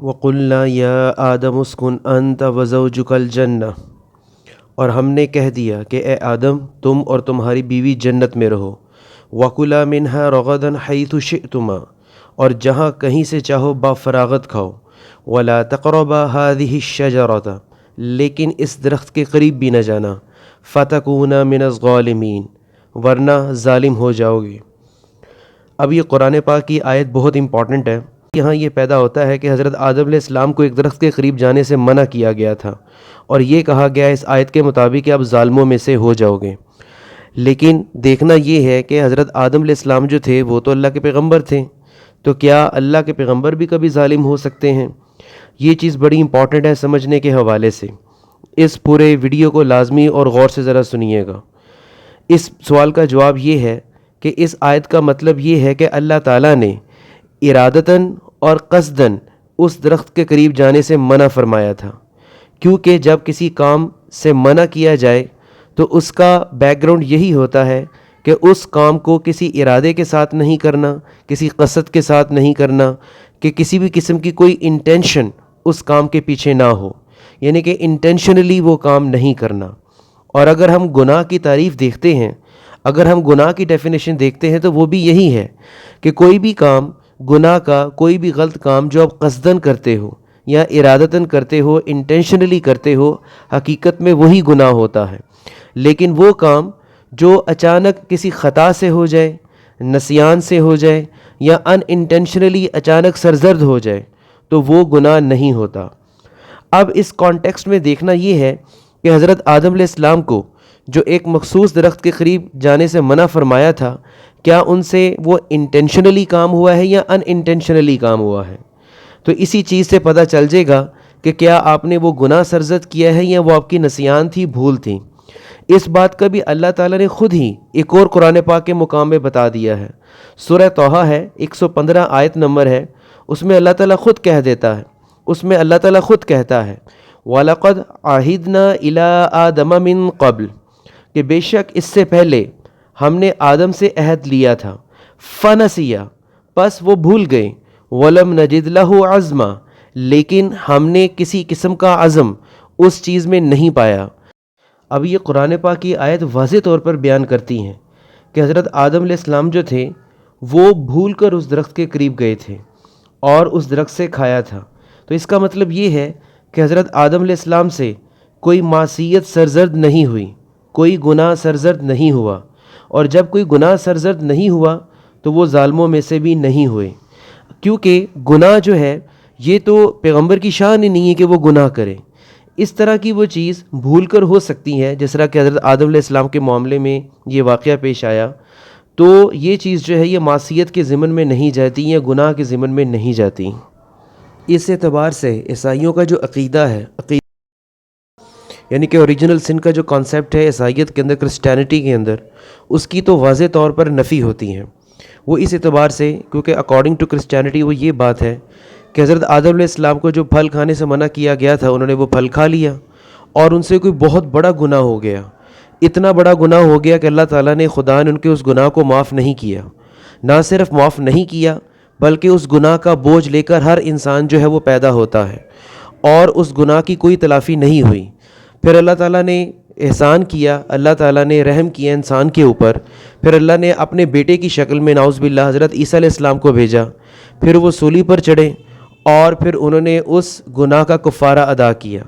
وَقُلْنَا يَا آدَمُ اسْكُنْ أَنْتَ وَزَوْجُكَ الْجَنَّةَ، اور ہم نے کہہ دیا کہ اے آدم تم اور تمہاری بیوی جنت میں رہو. وَكُلَا مِنْهَا رَغَدًا حَيْثُ شِئْتُمَا، اور جہاں کہیں سے چاہو با فراغت کھاؤ. وَلَا تَقْرَبَا هَذِهِ الشَّجَرَةَ، لیکن اس درخت کے قریب بھی نہ جانا. فَتَكُونَا مِنَ الظَّالِمِينَ، ورنہ ظالم ہو جاؤ گے. اب یہ قرآن پاک کی آیت بہت امپورٹنٹ ہے. یہاں یہ پیدا ہوتا ہے کہ حضرت آدم علیہ السلام کو ایک درخت کے قریب جانے سے منع کیا گیا تھا، اور یہ کہا گیا اس آیت کے مطابق کہ آپ ظالموں میں سے ہو جاؤ گے. لیکن دیکھنا یہ ہے کہ حضرت آدم علیہ السلام جو تھے وہ تو اللہ کے پیغمبر تھے، تو کیا اللہ کے پیغمبر بھی کبھی ظالم ہو سکتے ہیں؟ یہ چیز بڑی امپورٹنٹ ہے سمجھنے کے حوالے سے. اس پورے ویڈیو کو لازمی اور غور سے ذرا سنیے گا. اس سوال کا جواب یہ ہے کہ اس آیت کا مطلب یہ ہے کہ اللہ تعالیٰ نے ارادتاً اور قصداً اس درخت کے قریب جانے سے منع فرمایا تھا، کیونکہ جب کسی کام سے منع کیا جائے تو اس کا بیک گراؤنڈ یہی ہوتا ہے کہ اس کام کو کسی ارادے کے ساتھ نہیں کرنا، کسی قصد کے ساتھ نہیں کرنا، کہ کسی بھی قسم کی کوئی انٹینشن اس کام کے پیچھے نہ ہو، یعنی کہ انٹینشنلی وہ کام نہیں کرنا. اور اگر ہم گناہ کی تعریف دیکھتے ہیں، اگر ہم گناہ کی ڈیفینیشن دیکھتے ہیں تو وہ بھی یہی ہے کہ کوئی بھی کام، گناہ کا کوئی بھی غلط کام جو آپ قصداً کرتے ہو یا ارادتاً کرتے ہو، انٹینشنلی کرتے ہو، حقیقت میں وہی گناہ ہوتا ہے. لیکن وہ کام جو اچانک کسی خطا سے ہو جائے، نسیان سے ہو جائے، یا ان انٹینشنلی اچانک سرزد ہو جائے تو وہ گناہ نہیں ہوتا. اب اس کانٹیکسٹ میں دیکھنا یہ ہے کہ حضرت آدم علیہ السلام کو جو ایک مخصوص درخت کے قریب جانے سے منع فرمایا تھا، کیا ان سے وہ انٹینشنلی کام ہوا ہے یا ان انٹینشنلی کام ہوا ہے؟ تو اسی چیز سے پتہ چل جائے گا کہ کیا آپ نے وہ گناہ سرزد کیا ہے یا وہ آپ کی نسیان تھی، بھول تھی. اس بات کا بھی اللہ تعالیٰ نے خود ہی ایک اور قرآن پاک کے مقام میں بتا دیا ہے. سورہ طٰہٰ ہے، 115 آیت نمبر ہے، اس میں اللہ تعالیٰ خود کہہ دیتا ہے، اس میں اللہ تعالیٰ خود کہتا ہے وَلَقَدْ عَهِدْنَا إِلَىٰ آدَمَ مِن قَبْلُ، کہ بے شک اس سے پہلے ہم نے آدم سے عہد لیا تھا. فَنَسِیَ، پس وہ بھول گئے. وَلَمْ نَجِدْ لَهُ عَزْمًا، لیکن ہم نے کسی قسم کا عزم اس چیز میں نہیں پایا. اب یہ قرآن پاک کی آیت واضح طور پر بیان کرتی ہیں کہ حضرت آدم علیہ السلام جو تھے وہ بھول کر اس درخت کے قریب گئے تھے اور اس درخت سے کھایا تھا. تو اس کا مطلب یہ ہے کہ حضرت آدم علیہ السلام سے کوئی معصیت سرزد نہیں ہوئی، کوئی گناہ سرزد نہیں ہوا، اور جب کوئی گناہ سرزد نہیں ہوا تو وہ ظالموں میں سے بھی نہیں ہوئے. کیونکہ گناہ جو ہے یہ تو پیغمبر کی شان ہی نہیں ہے کہ وہ گناہ کرے. اس طرح کی وہ چیز بھول کر ہو سکتی ہے، جس طرح کہ حضرت آدم علیہ السلام کے معاملے میں یہ واقعہ پیش آیا، تو یہ چیز جو ہے یہ معصیت کے ضمن میں نہیں جاتی یا گناہ کے ضمن میں نہیں جاتی. اس اعتبار سے عیسائیوں کا جو عقیدہ ہے، یعنی کہ اوریجنل سن کا جو کانسیپٹ ہے عیسائیت کے اندر، کرسچینٹی کے اندر، اس کی تو واضح طور پر نفی ہوتی ہیں. وہ اس اعتبار سے کیونکہ اکارڈنگ ٹو کرسچینٹی وہ یہ بات ہے کہ حضرت آدم علیہ السلام کو جو پھل کھانے سے منع کیا گیا تھا انہوں نے وہ پھل کھا لیا، اور ان سے کوئی بہت بڑا گناہ ہو گیا. اتنا بڑا گناہ ہو گیا کہ اللہ تعالیٰ نے خدا نے ان کے اس گناہ کو معاف نہیں کیا. نہ صرف معاف نہیں کیا بلکہ اس گناہ کا بوجھ لے کر ہر انسان جو ہے وہ پیدا ہوتا ہے، اور اس گناہ کی کوئی تلافی نہیں ہوئی. پھر اللہ تعالیٰ نے احسان کیا، اللہ تعالیٰ نے رحم کیا انسان کے اوپر. پھر اللہ نے اپنے بیٹے کی شکل میں نعوذ باللہ حضرت عیسیٰ علیہ السلام کو بھیجا. پھر وہ صلیب پر چڑھے اور پھر انہوں نے اس گناہ کا کفارہ ادا کیا.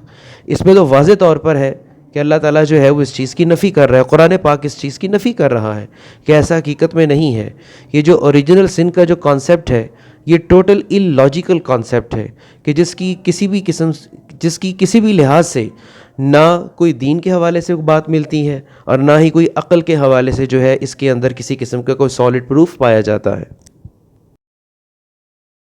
اس میں تو واضح طور پر ہے کہ اللہ تعالیٰ جو ہے وہ اس چیز کی نفی کر رہا ہے. قرآن پاک اس چیز کی نفی کر رہا ہے کہ ایسا حقیقت میں نہیں ہے. یہ جو اوریجنل سن کا جو کانسیپٹ ہے یہ ٹوٹل ان لاجیکل کانسیپٹ ہے کہ جس کی کسی بھی لحاظ سے نہ کوئی دین کے حوالے سے بات ملتی ہے اور نہ ہی کوئی عقل کے حوالے سے جو ہے اس کے اندر کسی قسم کا کوئی سالڈ پروف پایا جاتا ہے.